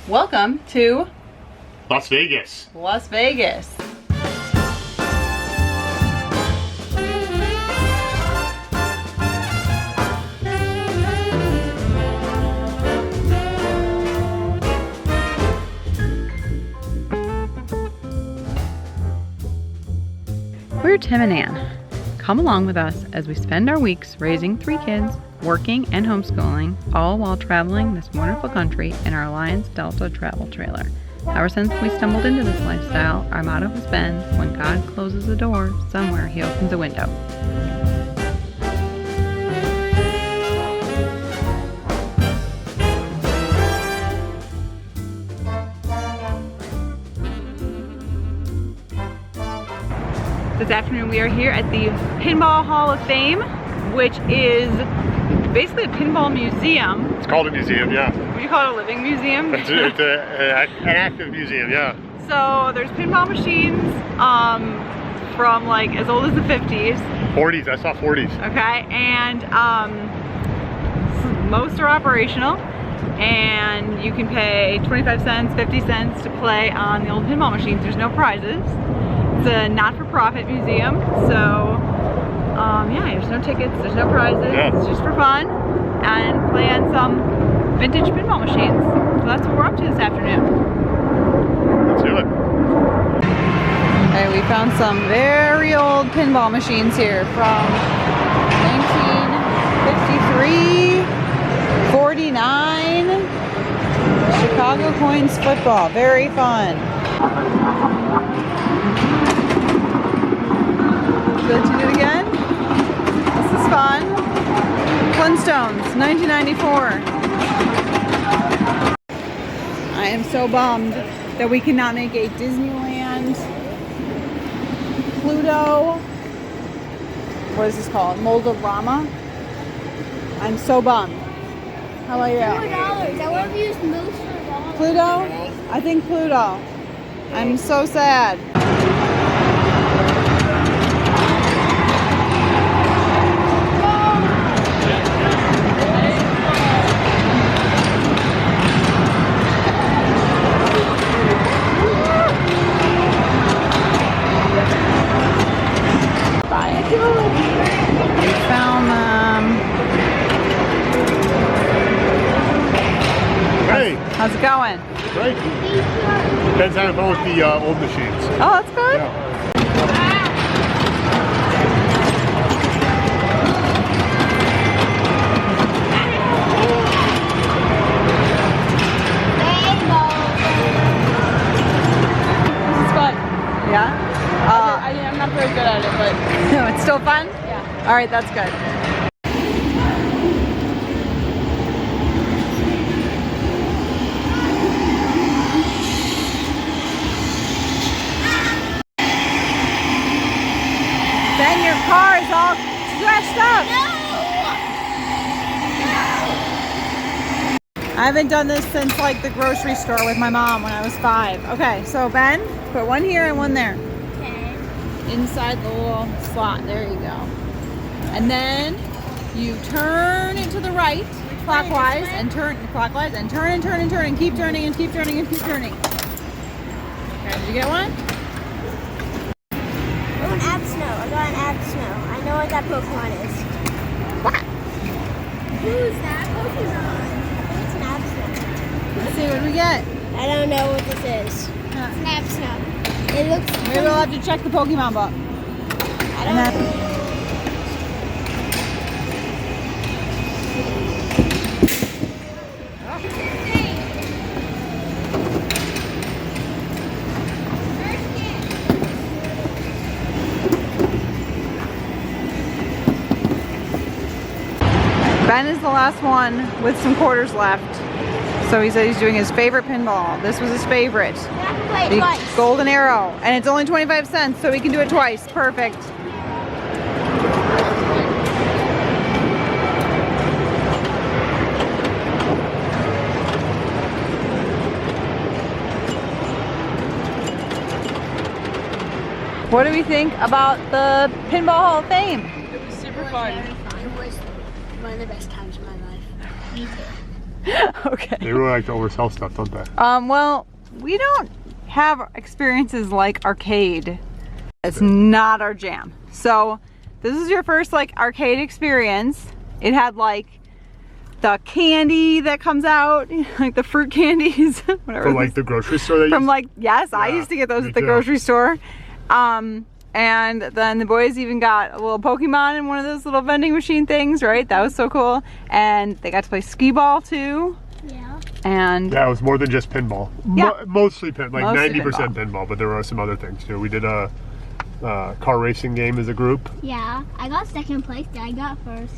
Welcome to Las Vegas. Las Vegas. We're Tim and Ann. Come along with us as we spend our weeks raising 3 kids, working and homeschooling, all while traveling this wonderful country in our Alliance Delta travel trailer. Ever since we stumbled into this lifestyle, our motto has been, when God closes a door, somewhere He opens a window. This afternoon we are here at the Pinball Hall of Fame, which is basically a pinball museum. It's called a museum, yeah. What do you call it, a living museum? It's an active museum, yeah. So there's pinball machines from like as old as the 50s. 40s, I saw 40s. Okay, and most are operational, and you can pay 25 cents, 50 cents to play on the old pinball machines. There's no prizes. It's a not-for-profit museum, so yeah, there's no tickets, there's no prizes. Yeah. It's just for fun and play on some vintage pinball machines. So that's what we're up to this afternoon. Let's do it. Okay, we found some very old pinball machines here from 1953, 49, Chicago Coins football. Very fun. Would you do it again? This is fun. Flintstones, 1994. I am so bummed that we cannot make a Disneyland, Pluto, what is this called? Moldorama. I'm so bummed. How about you? $4. I would have used most for $1. Pluto? I think Pluto. I'm so sad. How's it going? Great. Depends on both the old machines. Oh, that's good. Yeah. This is fun. Yeah? I'm not very good at it, but No, it's still fun? yeah. All right, that's good. Ben, your car is all scratched up. I haven't done this since like the grocery store with my mom when I was 5. Okay, so Ben, put one here and one there. Okay. Inside the little slot. There you go. And then you turn it to the right, clockwise, and turn clockwise, and turn and turn and turn, and keep turning and keep turning and keep turning. Okay, did you get one? Oh, an Absno. I got an Absno. I know what that Pokemon is. What? Who's that Pokemon? I think it's an Absno. Let's see, what do we get? I don't know what this is. Huh. It's an Absno. It looks. Maybe we'll have to check the Pokemon book. I don't know. Ben is the last one with some quarters left. So he said he's doing his favorite pinball. This was his favorite. Wait, The twice. golden arrow. And it's only 25 cents, so we can do it twice. Perfect. What do we think about the Pinball Hall of Fame? It was super fun. It was one of the best times of my life. Me too. Okay. They really like to oversell stuff, don't they? Well, we don't have experiences like arcade. It's not our jam. So this is your first like arcade experience. It had like the candy that comes out, like the fruit candies, whatever. From like the grocery store that you From like, yes, yeah, I used to get those at the grocery store. And then the boys even got a little Pokemon in one of those little vending machine things, right? That was so cool. And they got to play skee ball too. Yeah. And yeah, it was more than just pinball. Yeah. Mostly pinball, like Mostly 90% pinball, but there were some other things too. We did a car racing game as a group. Yeah, I got second place. I got first.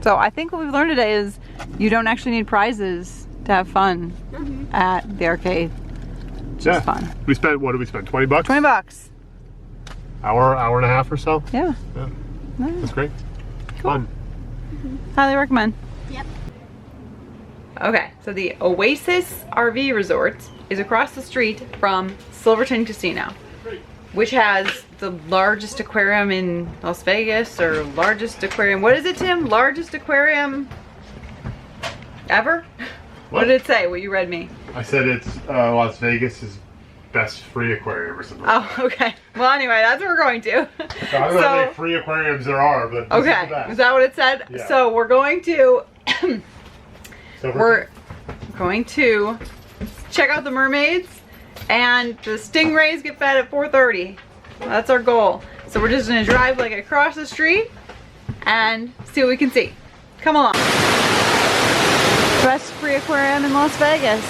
so I think what we've learned today is you don't actually need prizes to have fun at the arcade. It's just fun. We spent, what did we spend, 20 bucks? 20 bucks. Hour and a half or so? Yeah. Yeah. Nice. That's great. Cool. Fun. Highly recommend. Yep. Okay, so the Oasis RV Resort is across the street from Silverton Casino, which has the largest aquarium in Las Vegas, or largest aquarium. What is it, Tim? Largest aquarium ever? What did it say? What you read me? I said it's Las Vegas's best free aquarium or something. Oh, okay. Well, anyway, that's what we're going to. So I don't know how many free aquariums there are, but this is the Okay, best. is that what it said? Yeah. So we're going to Silverton. we're going to check out the mermaids, and the stingrays get fed at 4:30. That's our goal. So we're just gonna drive like across the street and see what we can see. Come along. Best free aquarium in Las Vegas.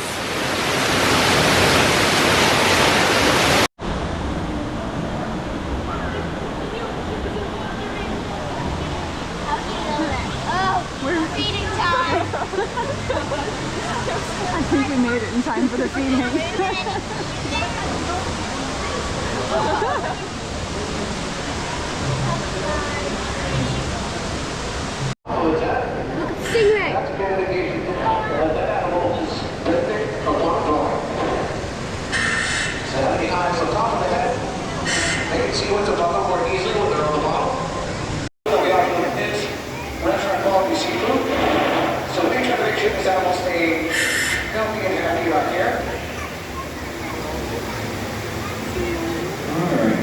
Oh, we're feeding time. I think we made it in time for the feeding. Stingray.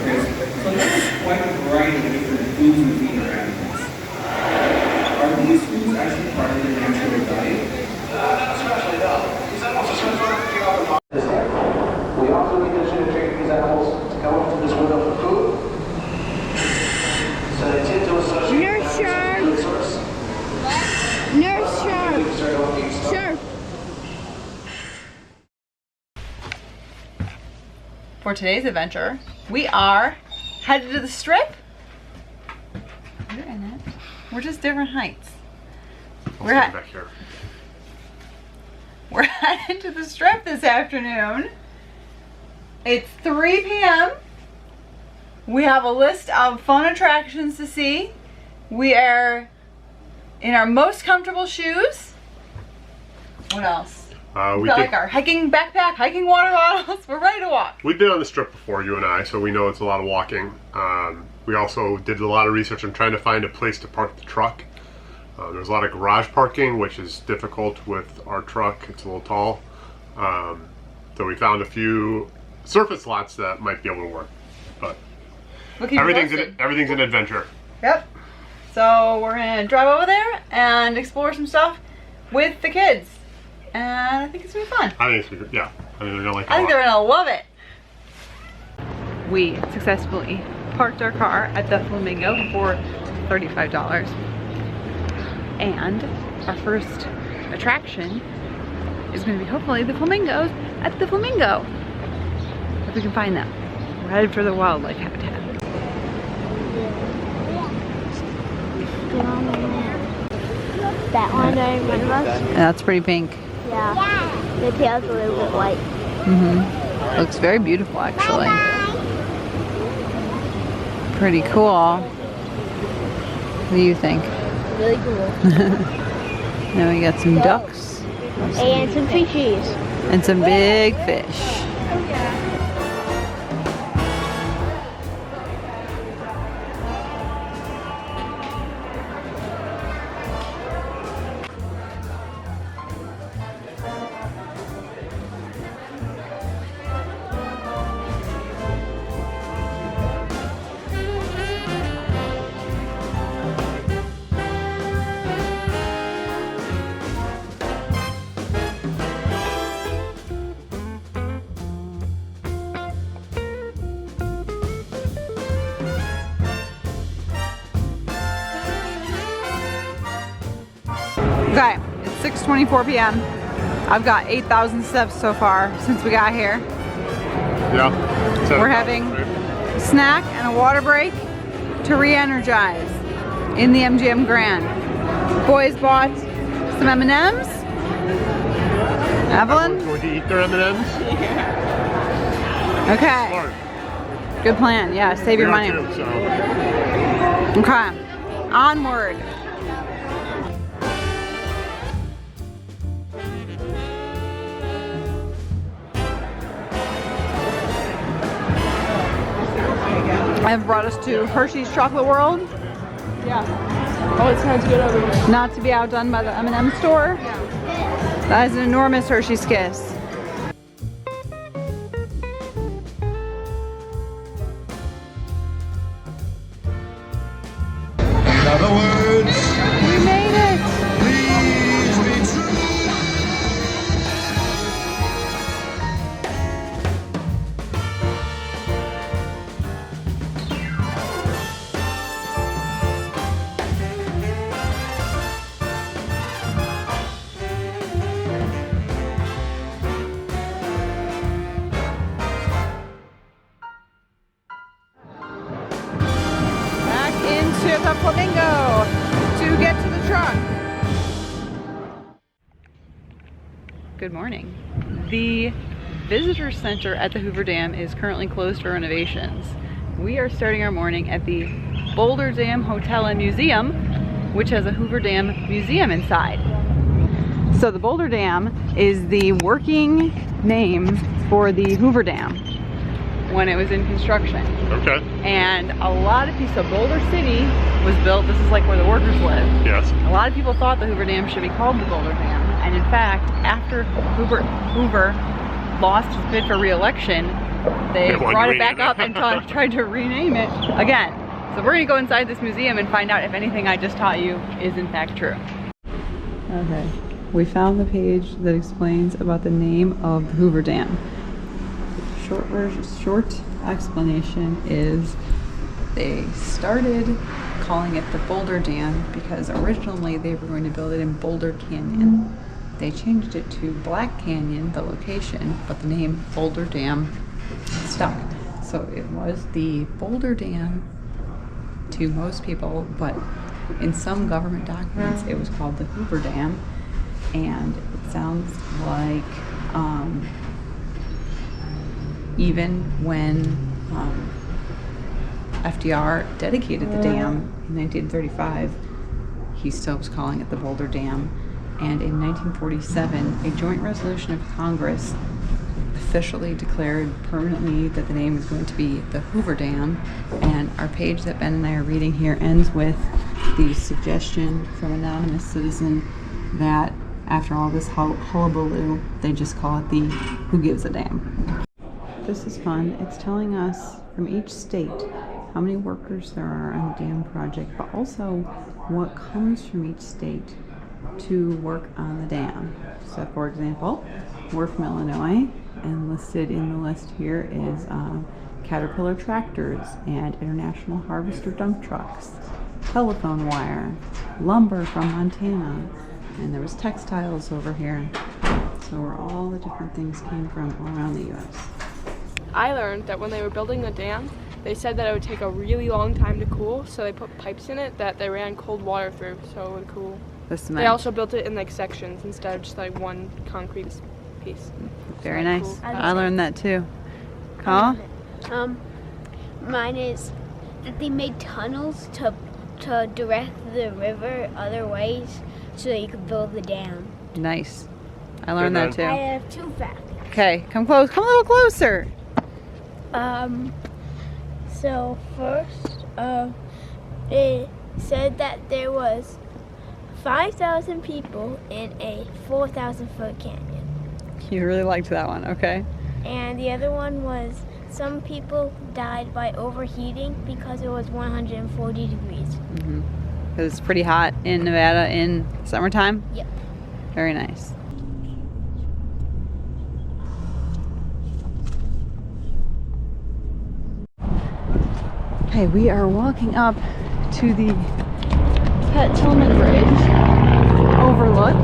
Quite a variety of different foods and feeder animals. Are these foods actually part of their natural diet? Especially no. These animals are supposed to we also need to train these animals to come up to this window for food. So they tend to associate Nurse shark. food source. Nurse shark. Sure. For today's adventure, we are headed to the Strip. We're in it. We're just different heights. We're Back here. We're headed to the Strip this afternoon. It's 3 p.m. We have a list of fun attractions to see. We are in our most comfortable shoes. What else? We We got did, like our hiking backpack, hiking water bottles. We're ready to walk. we've been on the Strip before, you and I, so we know it's a lot of walking. We also did a lot of research on trying to find a place to park the truck. There's a lot of garage parking, which is difficult with our truck. It's a little tall. So we found a few surface lots that might be able to work. But We'll keep you posted. everything's an adventure. Yep. So we're gonna drive over there and explore some stuff with the kids. And I think it's gonna be fun. I think it's good. Yeah. I think they're gonna like it. I think they're gonna love it. We successfully parked our car at the Flamingo for $35. And our first attraction is gonna be hopefully the flamingos at the Flamingo. If we can find them. We're headed for the wildlife habitat. That one right in front of us? And that's pretty pink. Yeah. The tail's a little bit white. Mm-hmm. Looks very beautiful, actually. Pretty cool. What do you think? Really cool. Now we got some ducks And some fishies. and some big fish. 6:24 p.m. I've got 8,000 steps so far since we got here. Yeah. We're having a snack and a water break to re-energize in the MGM Grand. Boys bought some M&Ms. Evelyn? Going to eat their M&Ms? Okay. Smart. Good plan. Yeah, save your money. Too, so. Okay. Onward. I've brought us to Hershey's Chocolate World. Yeah. Oh, it sounds good over here. Not to be outdone by the M&M store. Yeah. That is an enormous Hershey's Kiss. In other words, We made it! please be true. Back into the Flamingo to get to the truck. Good morning. The visitor center at the Hoover Dam is currently closed for renovations. We are starting our morning at the Boulder Dam Hotel and Museum, which has a Hoover Dam Museum inside. So the Boulder Dam is the working name for the Hoover Dam when it was in construction. Okay. And a lot of people, so Boulder City was built, this is like where the workers live. Yes. A lot of people thought the Hoover Dam should be called the Boulder Dam. And in fact, after Hoover lost his bid for re-election, they brought it back up and tried to rename it again. So we're gonna go inside this museum and find out if anything I just taught you is in fact true. Okay, we found the page that explains about the name of the Hoover Dam. Short explanation is they started calling it the Boulder Dam because originally they were going to build it in Boulder Canyon. They changed it to Black Canyon, the location, but the name Boulder Dam stuck. So it was the Boulder Dam to most people, but in some government documents it was called the Hoover Dam, and it sounds like even when FDR dedicated the dam in 1935, he still was calling it the Boulder Dam. And in 1947, a joint resolution of Congress officially declared permanently that the name is going to be the Hoover Dam. And our page that Ben and I are reading here ends with the suggestion from an anonymous citizen that after all this hullabaloo, they just call it the Who Gives a Damn. This is fun. It's telling us from each state how many workers there are on the dam project, but also what comes from each state to work on the dam. So for example, we're from Illinois, and listed in the list here is Caterpillar tractors and International Harvester dump trucks, telephone wire, lumber from Montana, and there was textiles over here. So where all the different things came from all around the U.S. I learned that when they were building the dam, they said that it would take a really long time to cool, so they put pipes in it that they ran cold water through so it would cool. The cement. They also built it in like sections instead of just like one concrete piece. Very So nice. cool. I learned that too. Huh? Mine is that they made tunnels to direct the river other ways so that you could build the dam. Nice. I learned that too. I have two facts. Okay, come close. Come a little closer. So first, it said that there was 5,000 people in a 4,000-foot canyon. You really liked that one. Okay. And the other one was some people died by overheating because it was 140 degrees. Because it's pretty hot in Nevada in summertime. Yep. Very nice. Okay, we are walking up to the Pet Tillman Bridge overlook.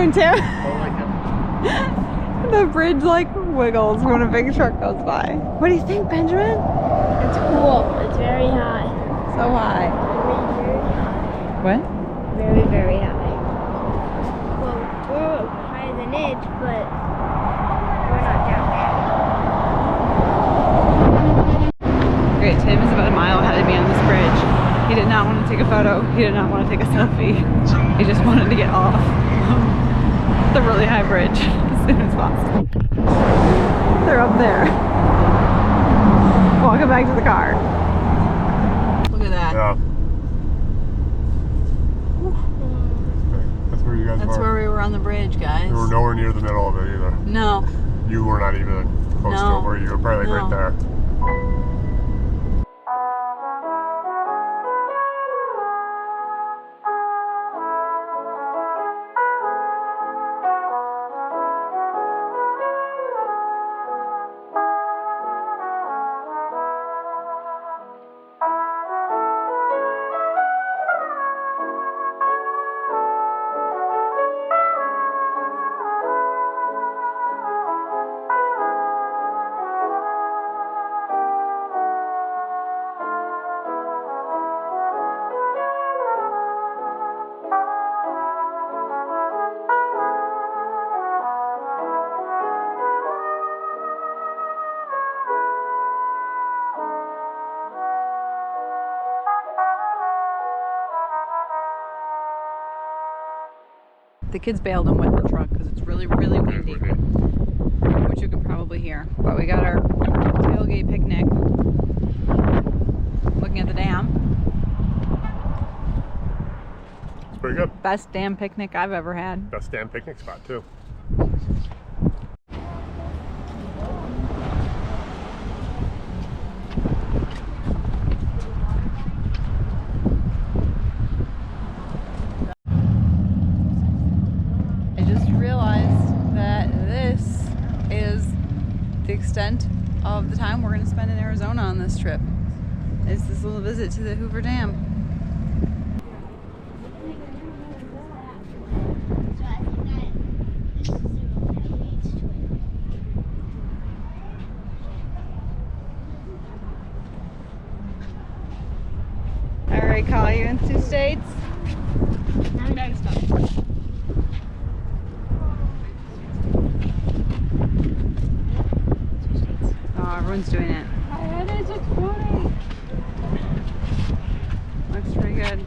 And Tim, I like it. the bridge like wiggles when a big truck goes by. What do you think, Benjamin? It's cool. It's very high. So high. What? Very, very high. Well, we're higher than it, but we're not down there. Great, Tim is about a mile ahead of me on this bridge. He did not want to take a photo. He did not want to take a selfie. He just wanted to get off the really high bridge as soon as possible. They're up there. Walking back to the car. Look at that. Yeah. That's where you guys That's were. where we were on the bridge, guys. We were nowhere near the middle of it either. No. You were not even close to No. it, were you? You were probably like right there. The kids bailed him with the truck because it's really, really windy, which you can probably hear. But we got our tailgate picnic, looking at the dam. It's pretty good. Best dam picnic I've ever had. Best damn picnic spot too. I just realized that this is the extent of the time we're going to spend in Arizona on this trip. It's this little visit to the Hoover Dam. All right, Kyle, you in 2 states? United States. Oh, everyone's doing it. It is exploding. Looks pretty good.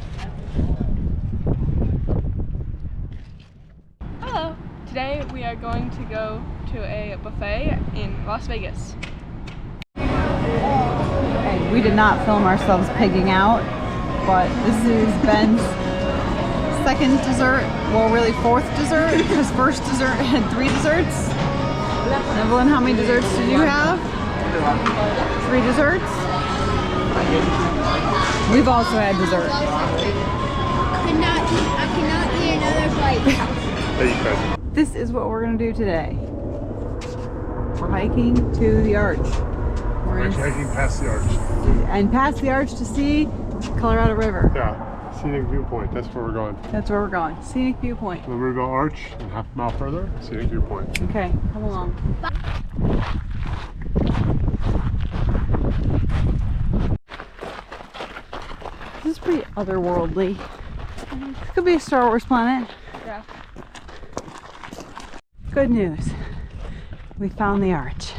Hello. Today we are going to go to a buffet in Las Vegas. Okay, we did not film ourselves pigging out, but this is Ben's second dessert, well really fourth dessert. His first dessert had 3 desserts. Evelyn, how many desserts did you have? 3 desserts? We've also had dessert. I cannot eat another bite. There you go. This is what we're gonna do today. We're hiking to the arch. We're We're in hiking past the arch. and past the arch to see Colorado River. Yeah, scenic viewpoint. That's where we're going. That's where we're going. Scenic viewpoint. The Riverville Arch, and half a mile further, scenic viewpoint. Okay, come along. This is pretty otherworldly. This could be a Star Wars planet. Yeah. Good news. We found the arch.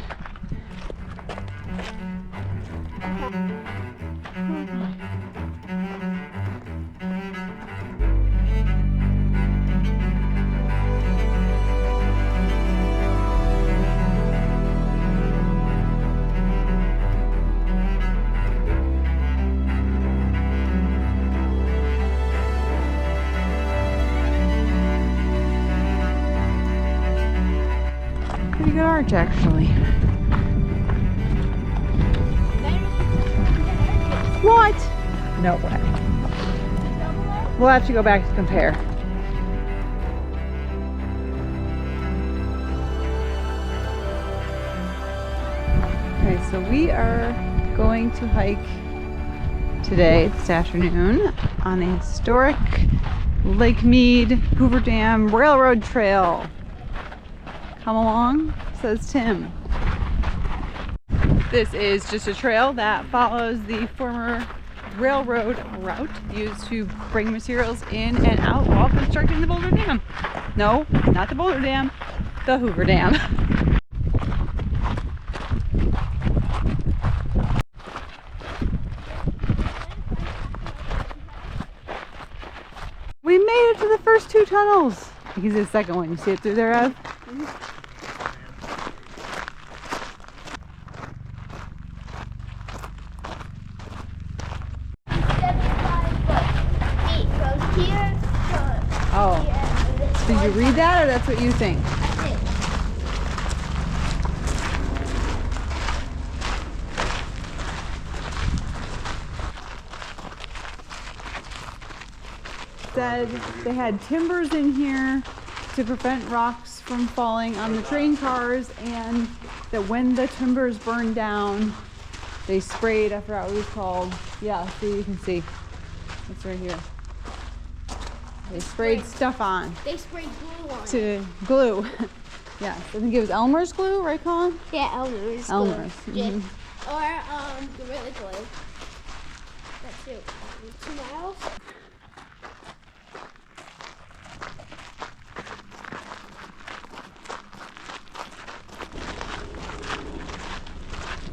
Pretty good arch, actually. What? No way. We'll have to go back to compare. Okay, so we are going to hike today, this afternoon, on a historic Lake Mead, Hoover Dam, Railroad Trail. Come along, says Tim. This is just a trail that follows the former railroad route used to bring materials in and out while constructing the Boulder Dam. No, not the Boulder Dam, the Hoover Dam. We made it to the first 2 tunnels. You can see the second one. You see it through there, Ev? Oh. Did you read that, or that's what you think? Said they had timbers in here to prevent rocks from falling on the train cars, and that when the timbers burned down, they sprayed, I forgot what it was called. Yeah, see, you can see. It's right here. They sprayed stuff on. They sprayed glue on. To glue. Yes, I think it was Elmer's glue, right, Colin? Yeah, Elmer's. Elmer's. Yeah. Or Gorilla Glue. That's it. 2 miles.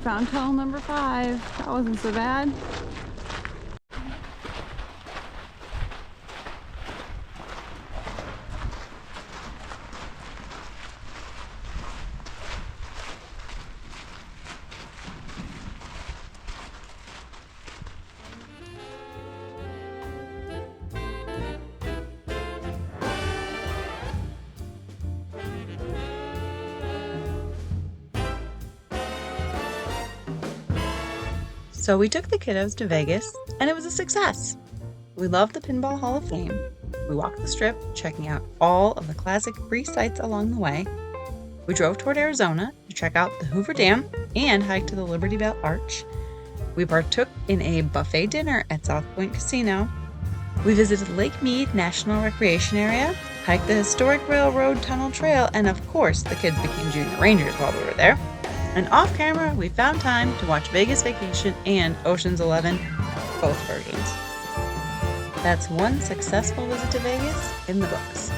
Found tunnel number 5. That wasn't so bad. So we took the kiddos to Vegas, and it was a success. We loved the Pinball Hall of Fame. We walked the strip, checking out all of the classic free sites along the way. We drove toward Arizona to check out the Hoover Dam and hike to the Liberty Bell Arch. We partook in a buffet dinner at South Point Casino. We visited Lake Mead National Recreation Area, hiked the historic Railroad Tunnel Trail, and of course, the kids became junior rangers while we were there. And off camera, we found time to watch Vegas Vacation and Ocean's 11, both versions. That's one successful visit to Vegas in the books.